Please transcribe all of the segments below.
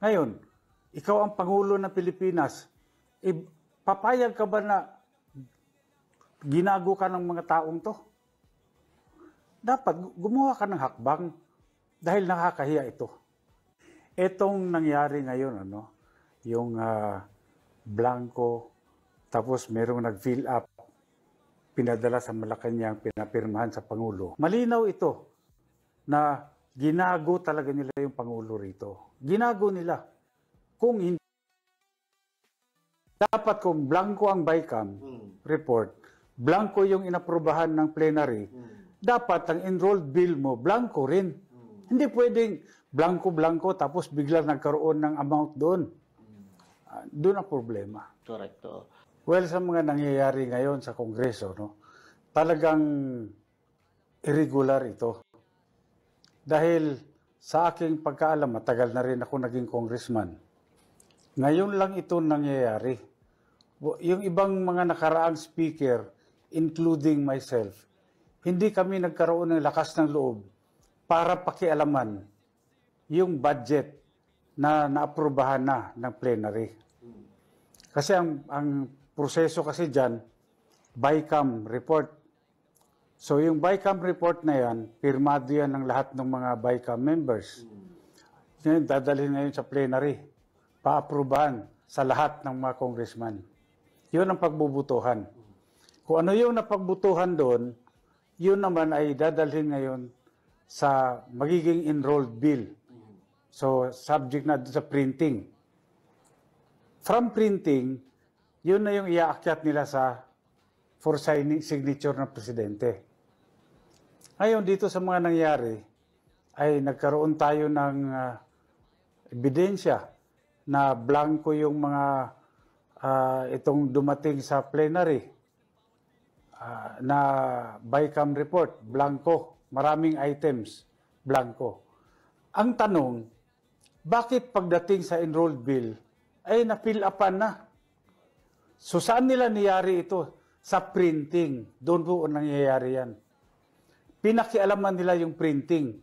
Ngayon, ikaw ang Pangulo ng Pilipinas, papayag ka ba na ginago ka ng mga taong to? Dapat gumawa ka ng hakbang dahil nakakahiya ito. Etong nangyari ngayon, yung blanco, tapos merong nag-fill up, pinadala sa Malacanang, pinapirmahan sa Pangulo. Malinaw ito na ginago talaga nila yung Pangulo rito. Ginago nila. Kung hindi, dapat kung blanco ang BICAM report, blanco yung inaprubahan ng plenary, dapat ang enrolled bill mo, blanco rin. Hindi pwedeng blanco-blanco tapos bigla nagkaroon ng amount doon. Doon ang problema. Correct. Well, sa mga nangyayari ngayon sa Kongreso, talagang irregular ito. Dahil sa aking pagkaalam, matagal na rin ako naging congressman. Ngayon lang ito nangyayari. Yung ibang mga nakaraang speaker, including myself, hindi kami nagkaroon ng lakas ng loob para pakialaman yung budget na naaprubahan na ng plenary. Kasi ang proseso kasi dyan, BICAM report. So yung BICAM report na yan, pirmado yan ng lahat ng mga BICAM members. Ngayon, dadalhin ngayon sa plenary, paaprubahan sa lahat ng mga congressman. Yun ang pagbubutuhan. Kung ano yung napagbutuhan doon, yun naman ay dadalhin ngayon sa magiging enrolled bill. So, subject na sa printing. From printing, yun na yung iaakyat nila for signature ng presidente. Ngayon, dito sa mga nangyari, ay nagkaroon tayo ng ebidensya na blanco yung mga itong dumating sa plenary na BICAM report, blanco. Maraming items, blanco. Ang tanong, bakit pagdating sa enrolled bill, ay na-fill upan na? So saan nila niyari ito? Sa printing. Doon po nangyayari yan. Pinakialaman nila yung printing.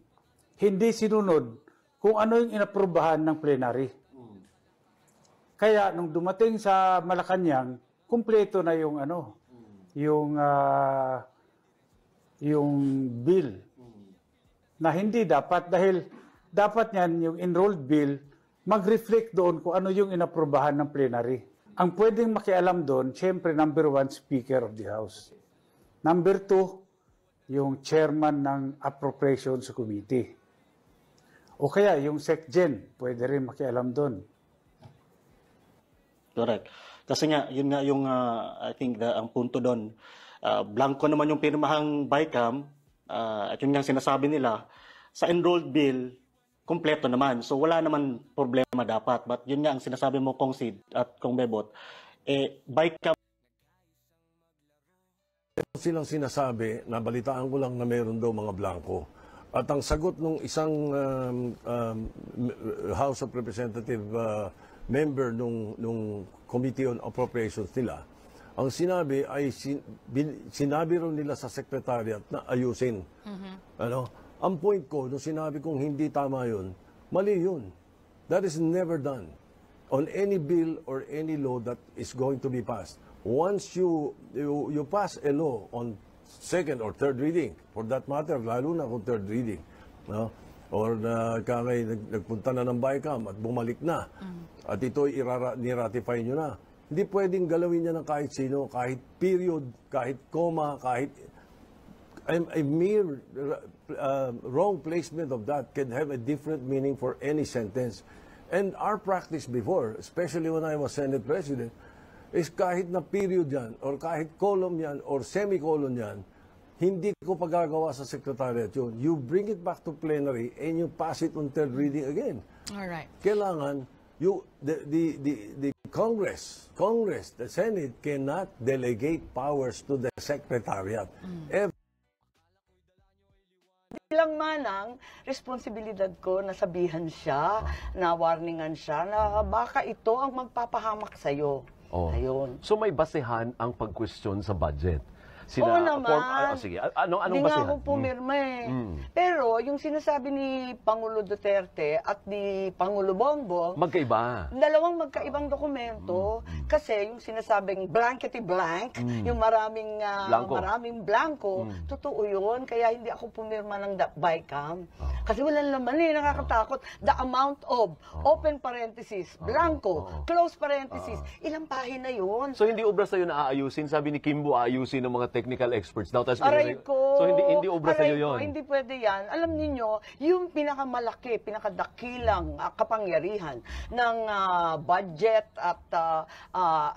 Hindi sinunod kung ano yung inaprubahan ng plenary. Kaya nung dumating sa Malacanang, kumpleto na yung yung bill na hindi dapat dahil dapat yan yung enrolled bill mag-reflect doon kung ano yung inaprubahan ng plenary. Ang pwedeng makialam doon, siyempre number 1, Speaker of the House. Number 2, yung chairman ng Appropriations Committee. O kaya yung SecGen, pwede rin makialam doon. Correct. Kasi nga, yun nga yung, I think, ang punto doon. Blanco naman yung pirmahang BICAM, at yun nga sinasabi nila, sa enrolled bill, kompleto naman. So wala naman problema dapat. But yun nga ang sinasabi mo, Kong Sid at Kong Bebot, BICAM. Silang sinasabi, nabalitaan ko lang na mayroon daw mga blanco. At ang sagot ng isang House of Representative member nung Committee on Appropriations nila, ang sinabi ay sinabi rin nila sa Secretariat na ayusin. Ang point ko, nung sinabi kong hindi tama yun, mali yun. That is never done on any bill or any law that is going to be passed. Once you pass a law on second or third reading, for that matter, lalo na kung third reading, or nagpunta na ng BICAM at bumalik na, at ito'y niratify nyo na, hindi pwedeng galawin niya ng kahit sino, kahit period, kahit comma, kahit a mere wrong placement of that can have a different meaning for any sentence. And our practice before, especially when I was Senate President, is kahit na period yan, or kahit column yan, or semicolon yan, hindi ko pagagawa sa Secretariat yun. You bring it back to plenary and you pass it on third reading again. All right. Kailangan, the Congress, the Senate cannot delegate powers to the Secretariat. Bilang manang, responsibilidad ko na sabihan siya, na warningan siya, na baka ito ang magpapahamak sa'yo. Ayun. So may basehan ang pag-question sa budget. Oo naman. Sige, anong Hindi nga basihan? ako pumirma eh. Pero yung sinasabi ni Pangulo Duterte at ni Pangulo Bongbong, Magkaiba. dalawang magkaibang dokumento kasi yung sinasabing blankety blank, yung maraming Blanco. maraming blanco, totoo yun. Kaya hindi ako pumirma ng BICAM. Kasi walang laman eh, nakakatakot. The amount of, open parenthesis, blanco, close parenthesis, ilang pahina yun. So hindi obra sa'yo na aayusin? Sabi ni Kimbo, aayusin ng mga technical experts daw. Tapos Aray ko. So hindi obra sa'yo Aray ko, yun? hindi pwede yan. Alam niyo yung pinakamalaki, pinakadakilang kapangyarihan ng budget at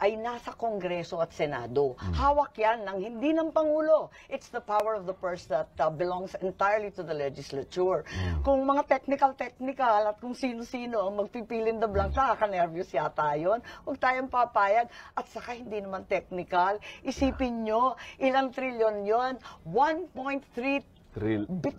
ay nasa Kongreso at Senado. Hawak yan ng hindi ng Pangulo. It's the power of the purse that belongs entirely to the legislature. Kung mga technical at kung sino-sino ang magpipilin the blank, nakaka-nervous yata yun. Huwag tayong papayag. At saka hindi naman technical. Isipin nyo, ilang trilyon yon? 1.3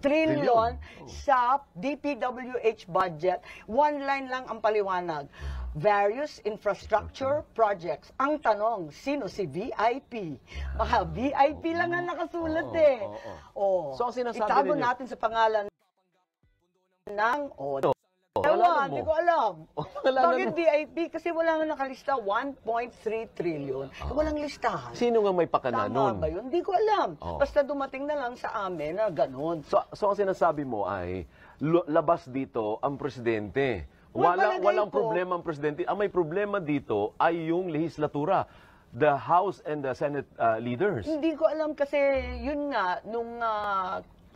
trillion sa DPWH budget. One line lang ang paliwanag. Various infrastructure projects. Ang tanong, sino si VIP? Mga VIP lang ang nakasulat eh. So, ang sinasabi itago ninyo- natin sa pangalan ng Wala Hindi ko alam. Wala Bakit mo. VIP? Kasi wala nga nakalista 1.3 trillion. Walang listahan. Sino nga may pakana Tama nun? ba yun? Hindi ko alam. Oo. Basta dumating na lang sa amin na ganun. So ang sinasabi mo ay labas dito ang presidente. Well, palagay Walang ko- problema ang presidente. Ang may problema dito ay yung lehislatura, the House and the Senate leaders. Hindi ko alam kasi yun nga, nung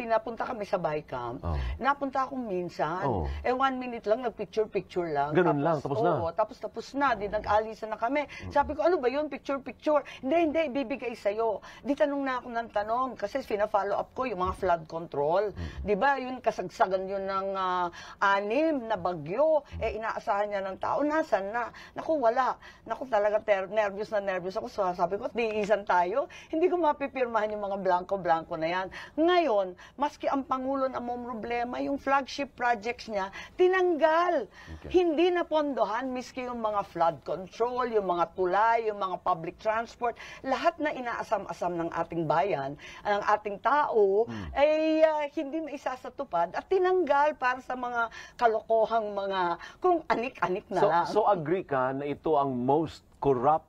pinapunta kami sa BICAM, napunta akong minsan. Oh. 1 minute lang, nagpicture-picture lang. Ganun lang, tapos na? Oo, tapos na. Di nag-alisan na kami. Sabi ko, ano ba yun? Picture-picture. Hindi, ibibigay sa'yo. Di tanong na ako ng tanong kasi fina-follow up ko yung mga flood control. Di ba, yun kasagsagan yun ng 6 na bagyo. Inaasahan niya ng tao. Nasaan na? Naku, wala. Naku, talaga nervous ako. So, sabi ko, tiisan tayo. Hindi ko mapipirmahan yung mga blanco-blanco na yan. Ngayon, maski ang Pangulo na may problema, yung flagship projects niya, tinanggal. Hindi na pondohan, miski yung mga flood control, yung mga tulay, yung mga public transport, lahat na inaasam-asam ng ating bayan, ng ating tao, ay hindi maisasatupad at tinanggal para sa mga kalokohang mga, kung anik-anik na lang. So agree ka na ito ang most corrupt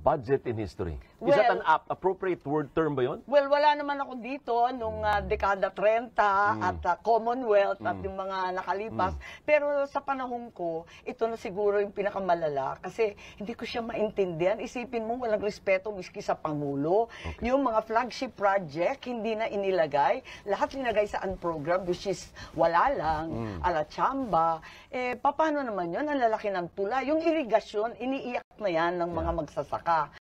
budget in history? Is that Well, an appropriate word term ba yun? Well, wala naman ako dito nung dekada 30 at Commonwealth at yung mga nakalipas. Pero sa panahon ko, ito na siguro yung pinakamalala kasi hindi ko siya maintindihan. Isipin mo, walang respeto miski sa Pangulo. Yung mga flagship project, hindi na inilagay. Lahat linagay sa program, which is wala lang, ala chamba. Paano naman yun? Ang lalaki ng tula. Yung irigasyon, iniiyak na yan ng mga magsasaka.